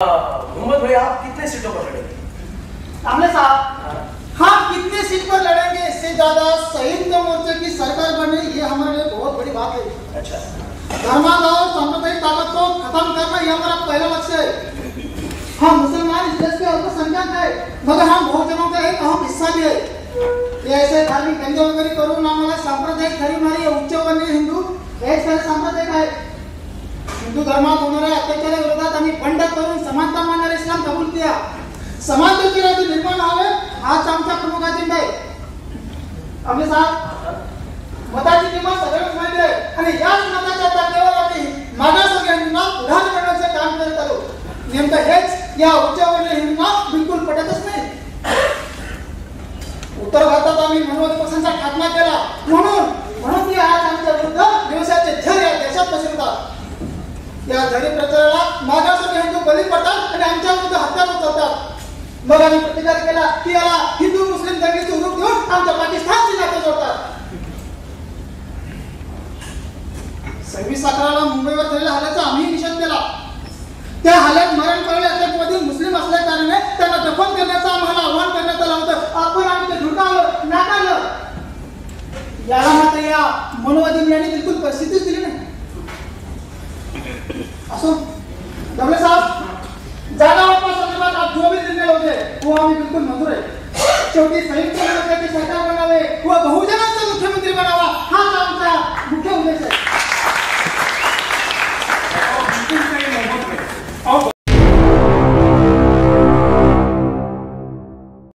मोहम्मद भाई, आप कितने सीटों पर लड़ेंगे? कामले साहब, हम कितने सीट पर लड़ेंगे इससे ज्यादा संयुक्त मोर्चे की सरकार बननी ये हमारे लिए बहुत बड़ी बात है। अच्छा, धर्मांध और सांप्रदायिक ताकत को खत्म करना ये हमारा पहला लक्ष्य है। हम मुसलमान इस देश के अल्पसंख्यक है, मगर हम बहुजनों का एक अहम हिस्सा भी है। ये ऐसे धार्मिक दंगे वगैरह करून आम्हाला सांप्रदायिक खरी मारी उच्चवर्णीय हिंदू हेच खरे सांप्रदायिक आहे। हिंदू धर्मात होणाऱ्या अत्याचाराविरोधात आम्ही बंड करून समानता मानणारे इस्लाम कबूल किया। समानतेचे राज्य निर्माण व्हावे हाच आमचा प्रमुख अजेंडा आहे। आम्ही साहेब, मताची किंमत सगळ्यांनाच माहिती आहे आणि याच मताच्या ताकदीवर आम्ही मागासवर्गीयांना पुढारी बनवण्याचे काम करत आलो। नेमकं हेच या उच्चवर्णीय हिंदूंना बिलकुल पटतच नाही। उत्तर भारतात आम्ही मनोवादी पक्षांचा ठाकमा केला, म्हणून ती आज आमच्या विरुद्ध दिवसाचे झर या देशात पसरवतात। या झरी प्रचाराला मागासवर्गीय हिंदू बळी पडतात आणि आमच्या विरुद्ध हत्यार उचलतात। मग आम्ही प्रतिकार केला की याला हिंदू मुस्लिम दंगलीचे रूप देऊन आमच्या पाकिस्तानची नाते जोडतात। 26/11 मुंबईवर झालेल्या हल्ल्याचा आम्ही निषेध केला। त्या हल्ल्यात मरण पावलेले अटकमधील मुस्लिम असल्या कारणाने त्यांना दफन करण्याचं आम्हाला आव्हान करण्यात आलं होतं। आपण आम्ही ते झुटाळलं, नाकारलं। याला मात्र या मनोवादी मिळाली बिलकुल परिस्थितीच दिली नाही। असो डबले साहब, जागा वाटपा संदर्भात आप जो भी निर्णय होते वो आम्ही बिलकुल मंजूर आहे। शेवटी संयुक्त मोर्चाची सरकार बनावे